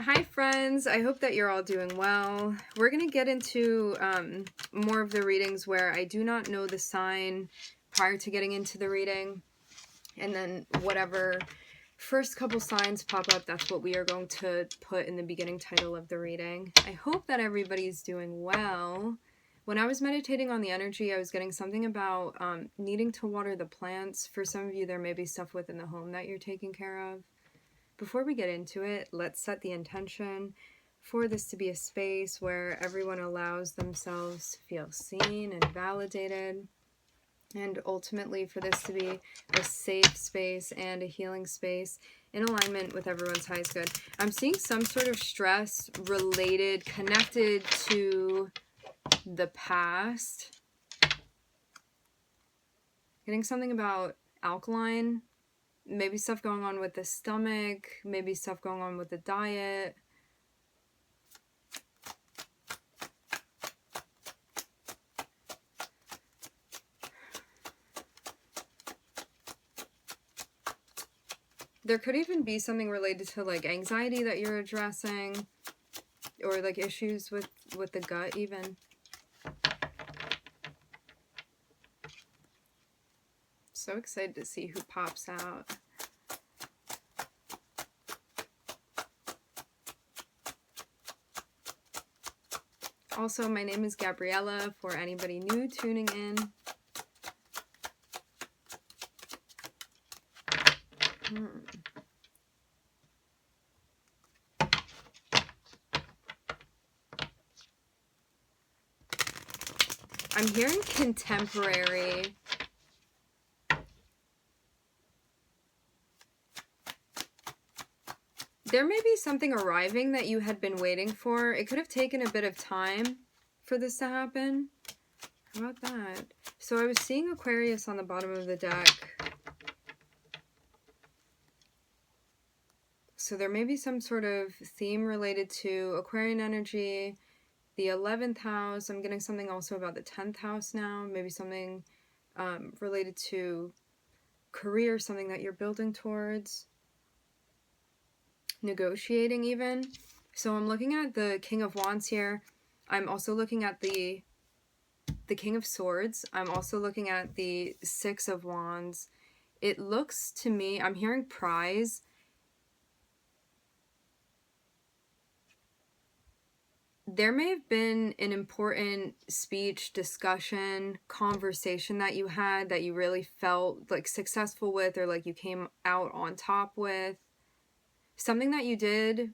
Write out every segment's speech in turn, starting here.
Hi friends, I hope that you're all doing well. We're going to get into more of the readings where I do not know the sign prior to getting into the reading. And then whatever first couple signs pop up, that's what we are going to put in the beginning title of the reading. I hope that everybody's doing well. When I was meditating on the energy, I was getting something about needing to water the plants. For some of you, there may be stuff within the home that you're taking care of. Before we get into it, let's set the intention for this to be a space where everyone allows themselves to feel seen and validated, and ultimately for this to be a safe space and a healing space in alignment with everyone's highest good. I'm seeing some sort of stress related, connected to the past. Getting something about alkaline. Maybe stuff going on with the stomach, maybe stuff going on with the diet. There could even be something related to like anxiety that you're addressing, or like issues with the gut even. So excited to see who pops out. Also, my name is Gabriella for anybody new tuning in. I'm hearing contemporary. There may be something arriving that you had been waiting for. It could have taken a bit of time for this to happen. How about that? So I was seeing Aquarius on the bottom of the deck. So there may be some sort of theme related to Aquarian energy, the 11th house. I'm getting something also about the 10th house now. Maybe something related to career, something that you're building towards. Negotiating even. So I'm looking at the King of Wands here. I'm also looking at the King of Swords. I'm also looking at the Six of Wands. It looks to me, I'm hearing prize. There may have been an important speech, discussion, conversation that you had that you really felt like successful with, or like you came out on top with. Something that you did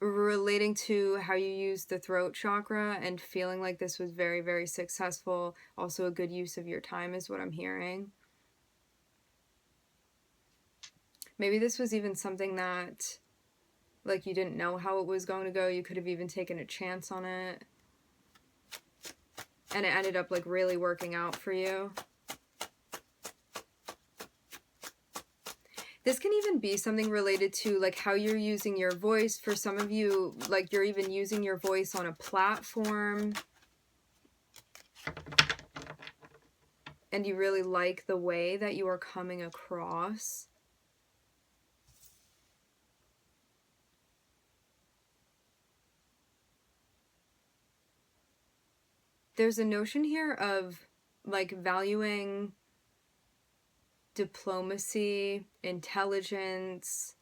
relating to how you use the throat chakra and feeling like this was very, very successful. Also a good use of your time is what I'm hearing. Maybe this was even something that like you didn't know how it was going to go. You could have even taken a chance on it. And it ended up like really working out for you. This can even be something related to like how you're using your voice. For some of you, like you're even using your voice on a platform. And you really like the way that you are coming across. There's a notion here of like valuing diplomacy, intelligence,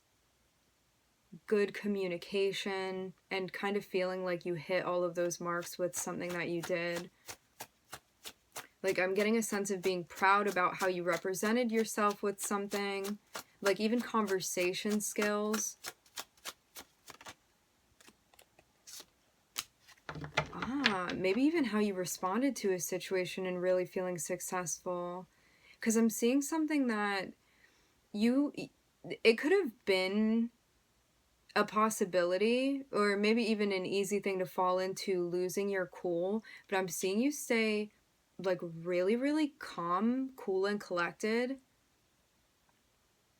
good communication, and kind of feeling like you hit all of those marks with something that you did. Like I'm getting a sense of being proud about how you represented yourself with something, like even conversation skills. Maybe even how you responded to a situation and really feeling successful. Because I'm seeing something that it could have been a possibility, or maybe even an easy thing to fall into, losing your cool, but I'm seeing you stay like really, really calm, cool, and collected.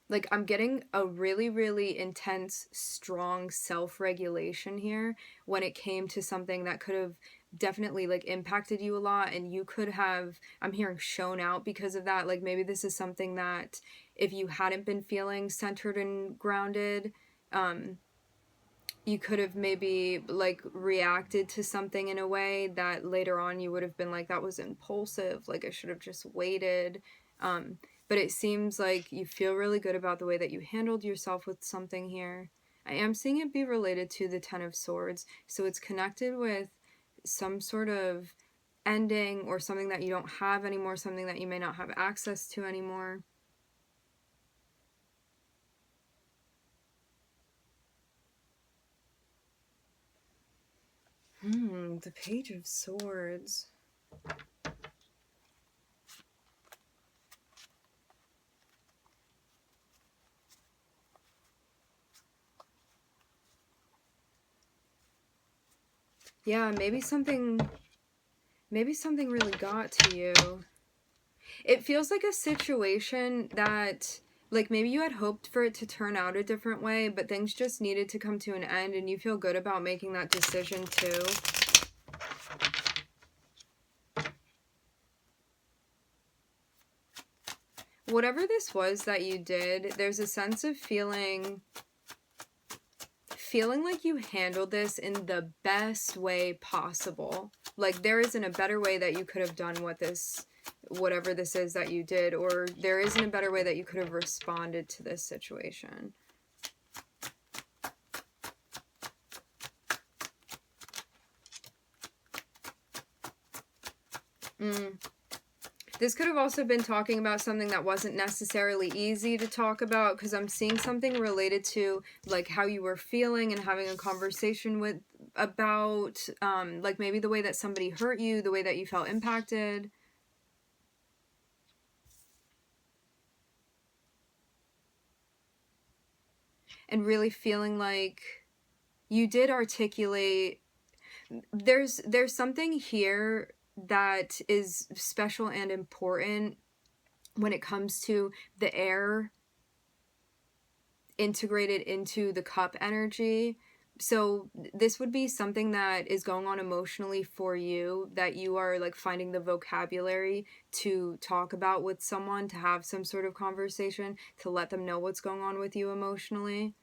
Like I'm getting a really, really intense, strong self-regulation here when it came to something that could have definitely like impacted you a lot, and you could have, I'm hearing, shown out because of that. Like maybe this is something that if you hadn't been feeling centered and grounded, you could have maybe like reacted to something in a way that later on you would have been like, that was impulsive, like I should have just waited. But it seems like you feel really good about the way that you handled yourself with something here. I am seeing it be related to the Ten of Swords, so it's connected with some sort of ending or something that you don't have anymore, something that you may not have access to anymore. The Page of Swords. Yeah, maybe something really got to you. It feels like a situation that, like, maybe you had hoped for it to turn out a different way, but things just needed to come to an end, and you feel good about making that decision too. Whatever this was that you did, there's a sense of feeling like you handled this in the best way possible. Like, there isn't a better way that you could have done whatever this is that you did, or there isn't a better way that you could have responded to this situation. This could have also been talking about something that wasn't necessarily easy to talk about, because I'm seeing something related to like how you were feeling and having a conversation about like maybe the way that somebody hurt you, the way that you felt impacted. And really feeling like you did articulate, there's something here that is special and important when it comes to the air integrated into the cup energy. So this would be something that is going on emotionally for you, that you are like finding the vocabulary to talk about with someone, to have some sort of conversation, to let them know what's going on with you emotionally,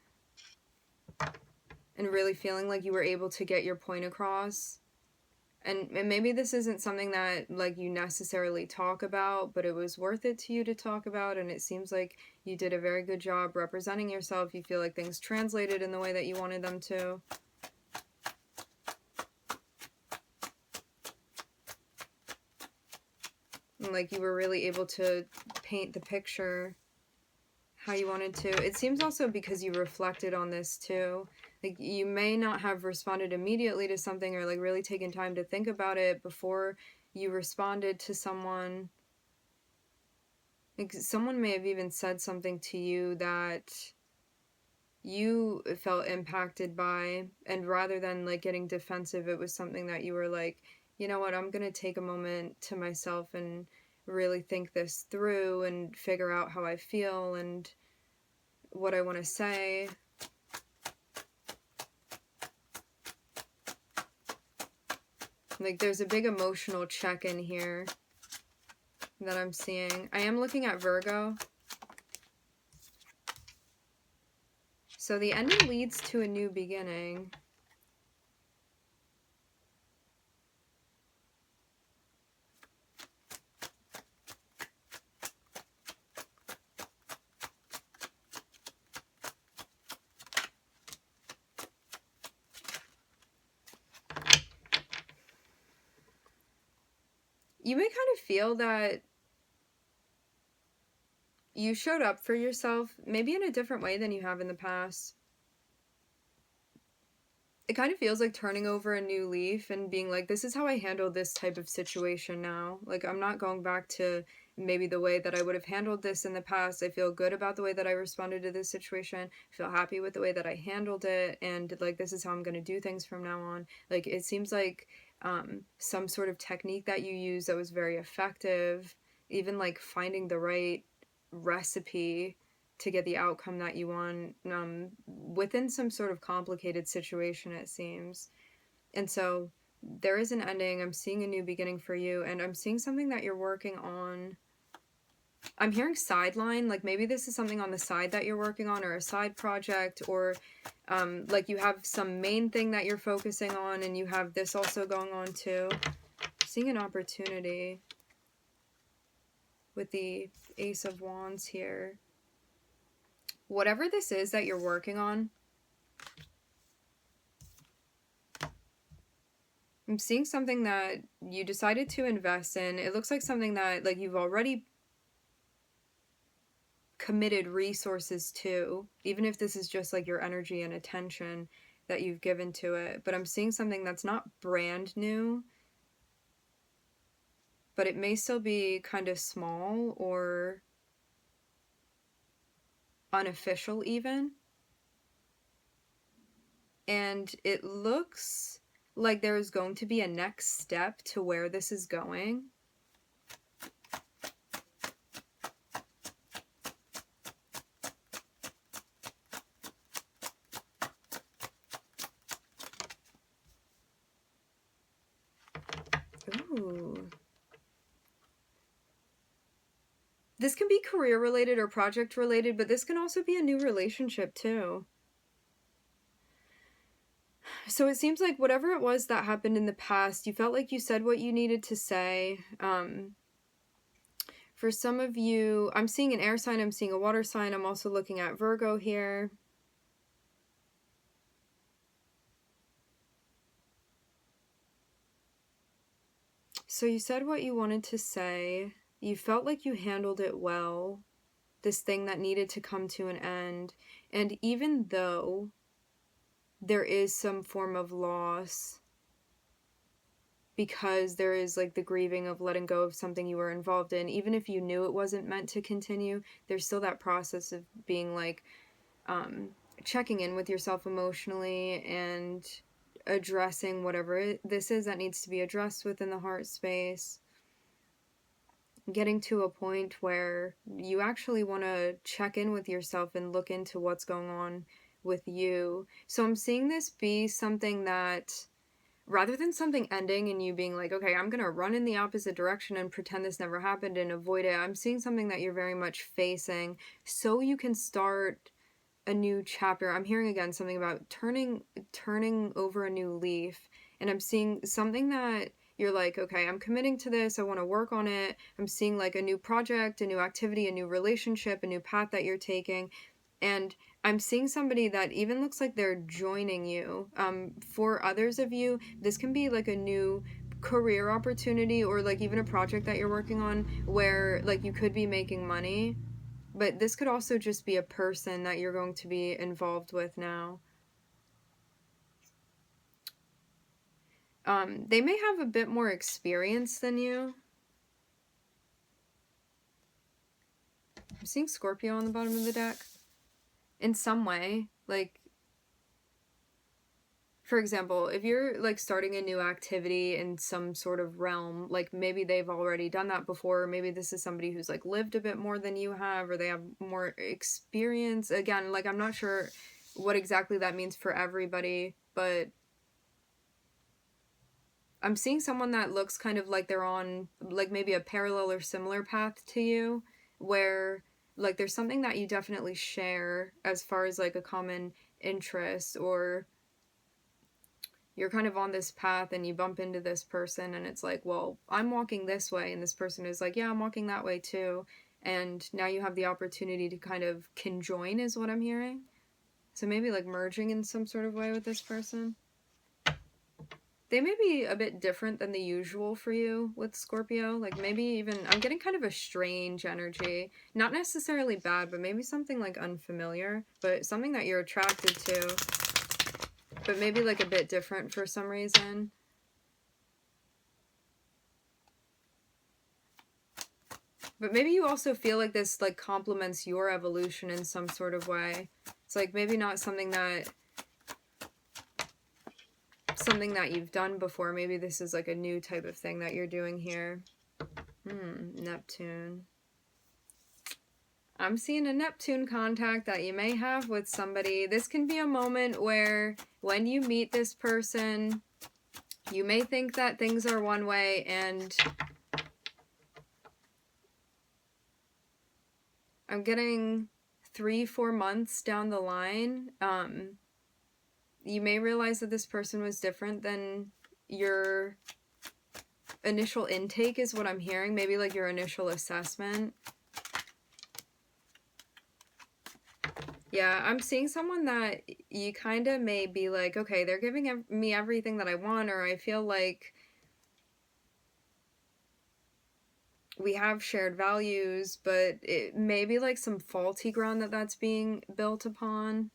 and really feeling like you were able to get your point across. And maybe this isn't something that like you necessarily talk about, but it was worth it to you to talk about, and it seems like you did a very good job representing yourself. You feel like things translated in the way that you wanted them to. And like you were really able to paint the picture how you wanted to. It seems also because you reflected on this too. Like you may not have responded immediately to something, or like really taken time to think about it before you responded to someone. Like someone may have even said something to you that you felt impacted by, and rather than like getting defensive, it was something that you were like, you know what, I'm gonna take a moment to myself and really think this through and figure out how I feel and what I want to say. Like there's a big emotional check in here that I'm seeing. I am looking at Virgo. So the ending leads to a new beginning. You may kind of feel that you showed up for yourself, maybe in a different way than you have in the past. It kind of feels like turning over a new leaf and being like, this is how I handle this type of situation now. Like, I'm not going back to maybe the way that I would have handled this in the past. I feel good about the way that I responded to this situation. I feel happy with the way that I handled it. And, like, this is how I'm going to do things from now on. Like, it seems like some sort of technique that you use that was very effective. Even, like, finding the right recipe to get the outcome that you want within some sort of complicated situation, it seems. And so there is an ending. I'm seeing a new beginning for you, and I'm seeing something that you're working on. I'm hearing sideline, like maybe this is something on the side that you're working on, or a side project, or like you have some main thing that you're focusing on and you have this also going on too. Seeing an opportunity with the Ace of Wands here. Whatever this is that you're working on, I'm seeing something that you decided to invest in. It looks like something that like you've already committed resources to, even if this is just like your energy and attention that you've given to it. But I'm seeing something that's not brand new, but it may still be kind of small or unofficial even. And it looks like there's going to be a next step to where this is going. Ooh. This can be career related or project related, but this can also be a new relationship too. So it seems like whatever it was that happened in the past, you felt like you said what you needed to say. For some of you, I'm seeing an air sign, I'm seeing a water sign, I'm also looking at Virgo here. So you said what you wanted to say. You felt like you handled it well. This thing that needed to come to an end. And even though there is some form of loss, because there is like the grieving of letting go of something you were involved in, even if you knew it wasn't meant to continue, there's still that process of being like checking in with yourself emotionally and addressing whatever this is that needs to be addressed within the heart space. Getting to a point where you actually want to check in with yourself and look into what's going on with you. So I'm seeing this be something that, rather than something ending and you being like, okay, I'm going to run in the opposite direction and pretend this never happened and avoid it, I'm seeing something that you're very much facing so you can start a new chapter. I'm hearing again something about turning over a new leaf, and I'm seeing something that you're like, okay, I'm committing to this, I want to work on it. I'm seeing like a new project, a new activity, a new relationship, a new path that you're taking. And I'm seeing somebody that even looks like they're joining you. For others of you, this can be like a new career opportunity, or like even a project that you're working on where like you could be making money. But this could also just be a person that you're going to be involved with now. They may have a bit more experience than you. I'm seeing Scorpio on the bottom of the deck. In some way, like, for example, if you're like starting a new activity in some sort of realm, like maybe they've already done that before, or maybe this is somebody who's like lived a bit more than you have, or they have more experience. Again, like I'm not sure what exactly that means for everybody, but I'm seeing someone that looks kind of like they're on like maybe a parallel or similar path to you, where like there's something that you definitely share as far as like a common interest, or you're kind of on this path and you bump into this person and it's like, well, I'm walking this way, and this person is like, yeah, I'm walking that way too. And now you have the opportunity to kind of conjoin is what I'm hearing. So maybe like merging in some sort of way with this person. They may be a bit different than the usual for you with Scorpio. Like maybe even, I'm getting kind of a strange energy. Not necessarily bad, but maybe something like unfamiliar. But something that you're attracted to. But maybe like a bit different for some reason. But maybe you also feel like this like complements your evolution in some sort of way. It's like maybe not something that you've done before. Maybe this is like a new type of thing that you're doing here. Neptune. I'm seeing a Neptune contact that you may have with somebody. This can be a moment where when you meet this person, you may think that things are one way, and I'm getting 3-4 months down the line. You may realize that this person was different than your initial intake is what I'm hearing. Maybe like your initial assessment. Yeah, I'm seeing someone that you kind of may be like, okay, they're giving me everything that I want, or I feel like we have shared values, but it may be like some faulty ground that's being built upon.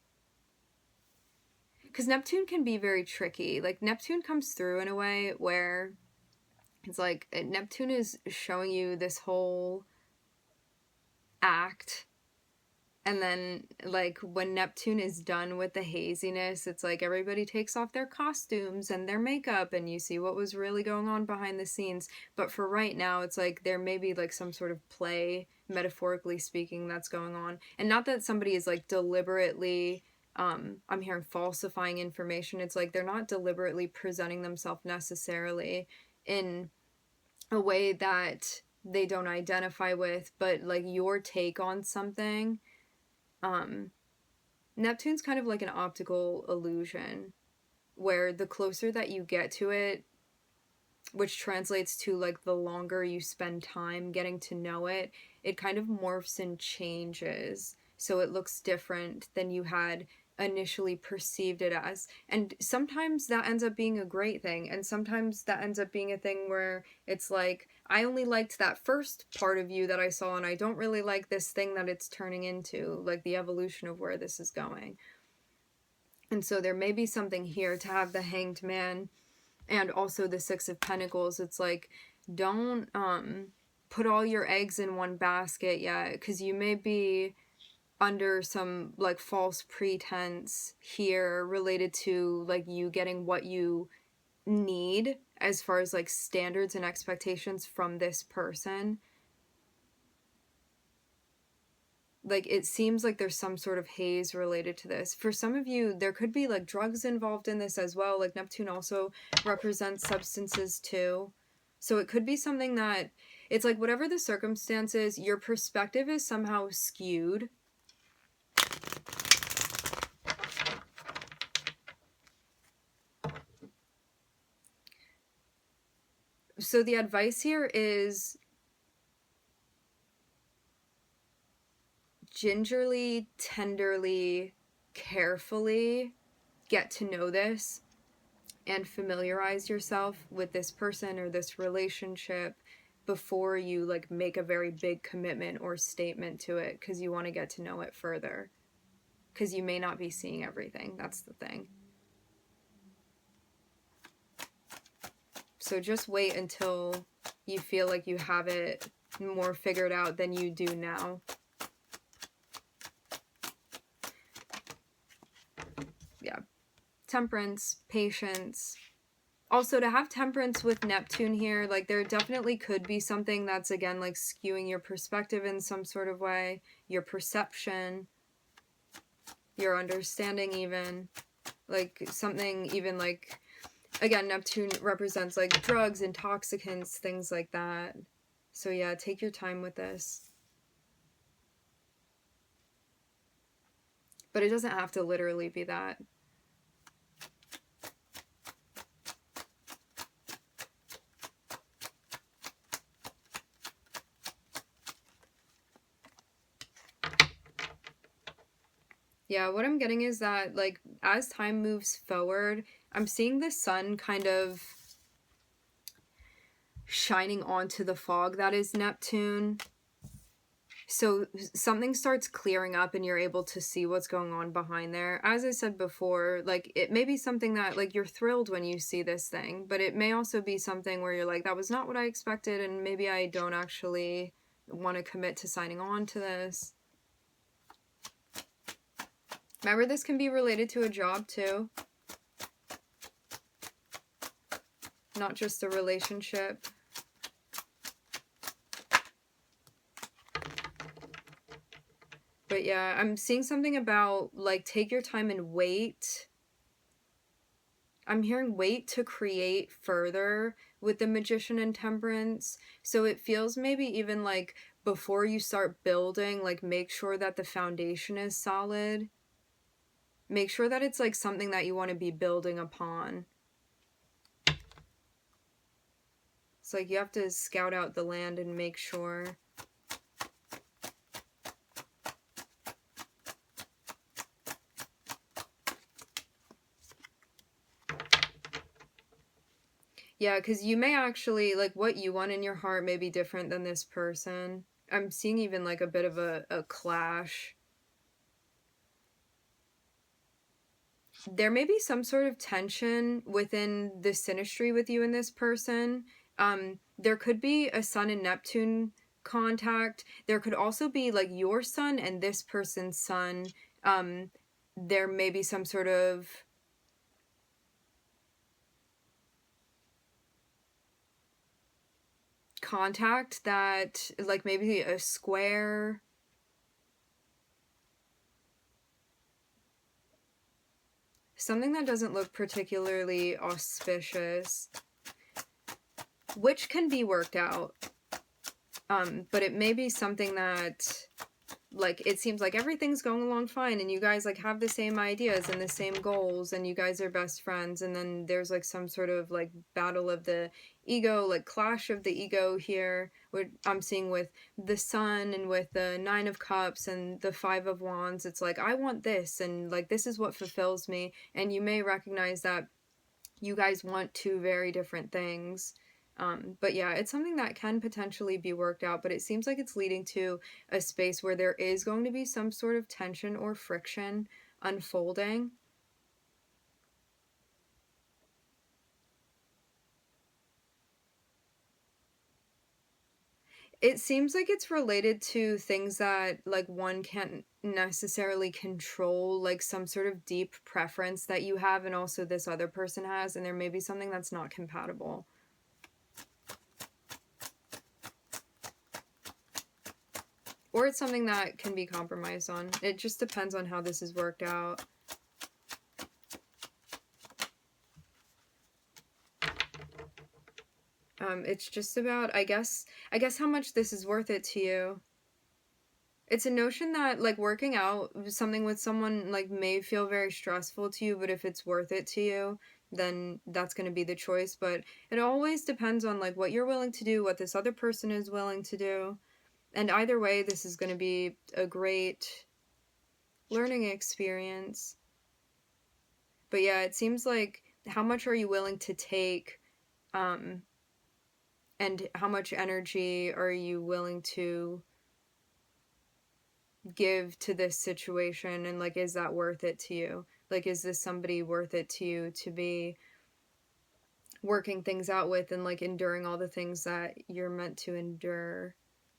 Because Neptune can be very tricky. Like, Neptune comes through in a way where it's like Neptune is showing you this whole act, and then like when Neptune is done with the haziness, it's like everybody takes off their costumes and their makeup and you see what was really going on behind the scenes. But for right now, it's like there may be like some sort of play, metaphorically speaking, that's going on. And not that somebody is like deliberately I'm hearing falsifying information. It's like they're not deliberately presenting themselves necessarily in a way that they don't identify with, but like your take on something. Neptune's kind of like an optical illusion where the closer that you get to it, which translates to like the longer you spend time getting to know it, it kind of morphs and changes. So it looks different than you had initially perceived it as. And sometimes that ends up being a great thing. And sometimes that ends up being a thing where it's like, I only liked that first part of you that I saw, and I don't really like this thing that it's turning into, like the evolution of where this is going. And so there may be something here to have the Hanged Man and also the Six of Pentacles. It's like, don't put all your eggs in one basket yet, because you may be under some like false pretense here related to like you getting what you need as far as like standards and expectations from this person. Like, it seems like there's some sort of haze related to this. For some of you, there could be like drugs involved in this as well. Like, Neptune also represents substances too. So it could be something that it's like, whatever the circumstances, your perspective is somehow skewed. So the advice here is gingerly, tenderly, carefully get to know this and familiarize yourself with this person or this relationship before you like make a very big commitment or statement to it, because you want to get to know it further, because you may not be seeing everything. That's the thing. So just wait until you feel like you have it more figured out than you do now. Yeah. Temperance, patience. Also, to have Temperance with Neptune here, like, there definitely could be something that's, again, like, skewing your perspective in some sort of way. Your perception. Your understanding, even. Like, something even, like, again, Neptune represents, like, drugs, intoxicants, things like that. So, yeah, take your time with this. But it doesn't have to literally be that. Yeah, what I'm getting is that, like, as time moves forward, I'm seeing the sun kind of shining onto the fog that is Neptune. So something starts clearing up and you're able to see what's going on behind there. As I said before, like, it may be something that, like, you're thrilled when you see this thing, but it may also be something where you're like, that was not what I expected, and maybe I don't actually want to commit to signing on to this. Remember, this can be related to a job too. Not just a relationship. But yeah, I'm seeing something about, like, take your time and wait. I'm hearing wait to create further with the Magician and Temperance. So it feels maybe even like before you start building, like make sure that the foundation is solid. Make sure that it's like something that you want to be building upon. It's like you have to scout out the land and make sure. Yeah, because you may actually, like, what you want in your heart may be different than this person. I'm seeing even, like, a bit of a clash. There may be some sort of tension within the synastry with you and this person. There could be a Sun and Neptune contact. There could also be, like, your sun and this person's sun. There may be some sort of contact that, like, maybe a square. Something that doesn't look particularly auspicious, which can be worked out. But it may be something that, like, it seems like everything's going along fine and you guys, like, have the same ideas and the same goals and you guys are best friends, and then there's, like, some sort of, like, battle of the ego, like, clash of the ego here, what I'm seeing with the Sun and with the Nine of Cups and the Five of Wands. It's like, I want this, and, like, this is what fulfills me, and you may recognize that you guys want two very different things. But yeah, it's something that can potentially be worked out, but it seems like it's leading to a space where there is going to be some sort of tension or friction unfolding. It seems like it's related to things that, like, one can't necessarily control, like some sort of deep preference that you have and also this other person has, and there may be something that's not compatible. Or it's something that can be compromised on. It just depends on how this is worked out. It's just about, I guess how much this is worth it to you. It's a notion that, like, working out something with someone, like, may feel very stressful to you, but if it's worth it to you, then that's going to be the choice. But it always depends on, like, what you're willing to do, what this other person is willing to do. And either way, this is going to be a great learning experience. But yeah, it seems like, how much are you willing to take, and how much energy are you willing to give to this situation, and, like, is that worth it to you? Like, is this somebody worth it to you to be working things out with and, like, enduring all the things that you're meant to endure?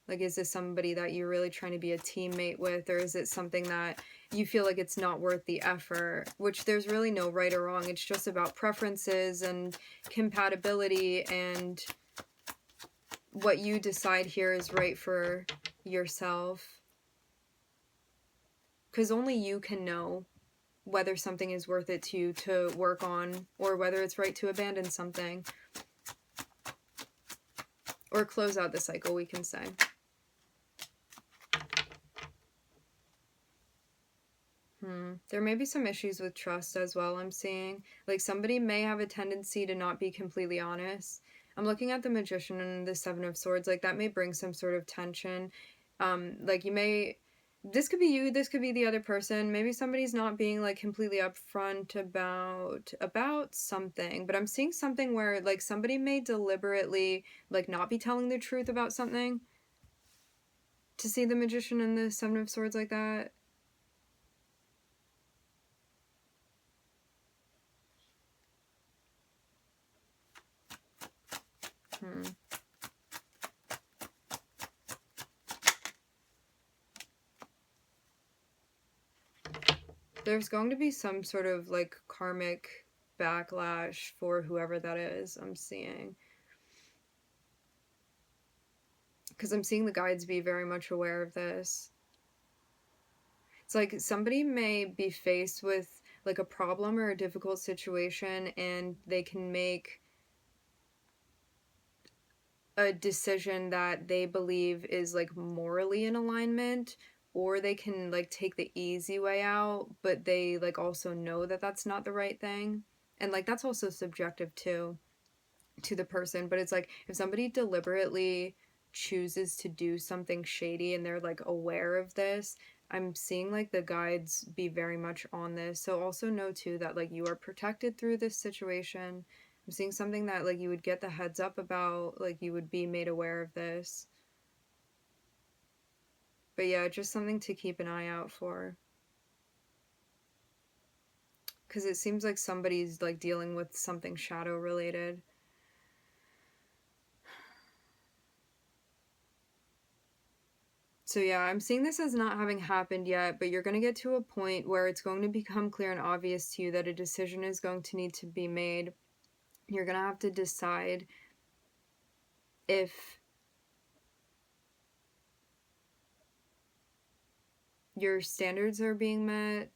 Like, is this somebody that you're really trying to be a teammate with, or is it something that you feel like it's not worth the effort? Which there's really no right or wrong. It's just about preferences and compatibility and what you decide here is right for yourself. Because only you can know whether something is worth it to you to work on, or whether it's right to abandon something. Or close out the cycle, we can say. There may be some issues with trust as well, I'm seeing. Like, somebody may have a tendency to not be completely honest. I'm looking at the Magician and the Seven of Swords. Like, that may bring some sort of tension. Like, you may... This could be you, this could be the other person. Maybe somebody's not being, like, completely upfront about something. But I'm seeing something where, like, somebody may deliberately, like, not be telling the truth about something. To see the Magician and the Seven of Swords like that. There's going to be some sort of, like, karmic backlash for whoever that is, I'm seeing. Because I'm seeing the guides be very much aware of this. It's like somebody may be faced with, like a problem or a difficult situation, and they can make a decision that they believe is like morally in alignment, or they can like take the easy way out, but they like also know that that's not the right thing. And like that's also subjective too, to the person, but it's like if somebody deliberately chooses to do something shady and they're like aware of this, I'm seeing like the guides be very much on this. So also know too that like you are protected through this situation. I'm seeing something that like you would get the heads up about, like you would be made aware of this. But yeah, just something to keep an eye out for. Because it seems like somebody's like dealing with something shadow related. So yeah, I'm seeing this as not having happened yet, but you're going to get to a point where it's going to become clear and obvious to you that a decision is going to need to be made. You're going to have to decide if your standards are being met,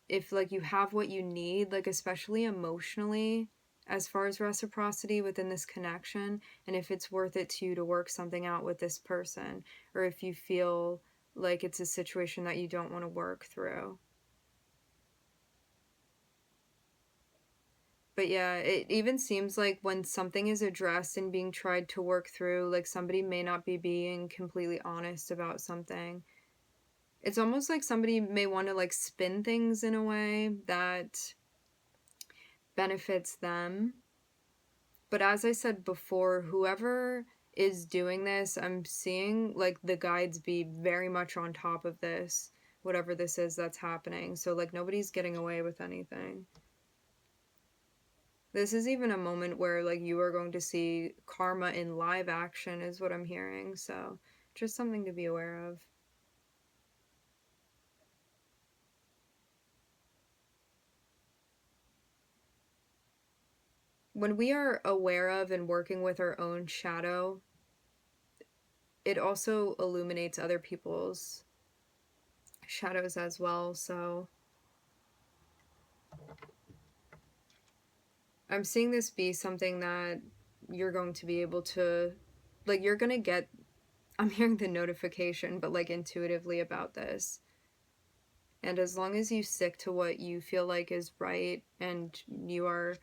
if like you have what you need, like especially emotionally, as far as reciprocity within this connection, and if it's worth it to you to work something out with this person, or if you feel like it's a situation that you don't want to work through. But yeah, it even seems like when something is addressed and being tried to work through, like somebody may not be being completely honest about something. It's almost like somebody may want to like spin things in a way that benefits them. But as I said before, whoever is doing this, I'm seeing like the guides be very much on top of this, whatever this is that's happening. So like nobody's getting away with anything. This is even a moment where like you are going to see karma in live action is what I'm hearing. So just something to be aware of. When we are aware of and working with our own shadow, it also illuminates other people's shadows as well. So I'm seeing this be something that you're going to be able to, like, you're going to get, I'm hearing the notification, but like intuitively about this. And as long as you stick to what you feel like is right and you are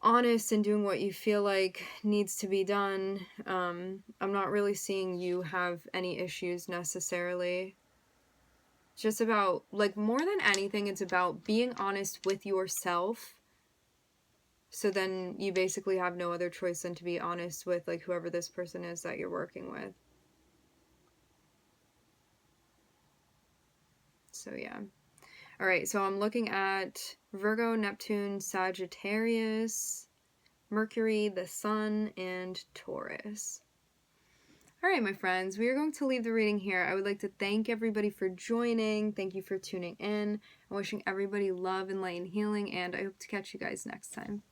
honest in doing what you feel like needs to be done, I'm not really seeing you have any issues necessarily. It's just about, like, more than anything, it's about being honest with yourself. So then you basically have no other choice than to be honest with, like, whoever this person is that you're working with. So yeah. All right, so I'm looking at Virgo, Neptune, Sagittarius, Mercury, the Sun, and Taurus. All right, my friends, we are going to leave the reading here. I would like to thank everybody for joining. Thank you for tuning in. I'm wishing everybody love and light and healing, and I hope to catch you guys next time.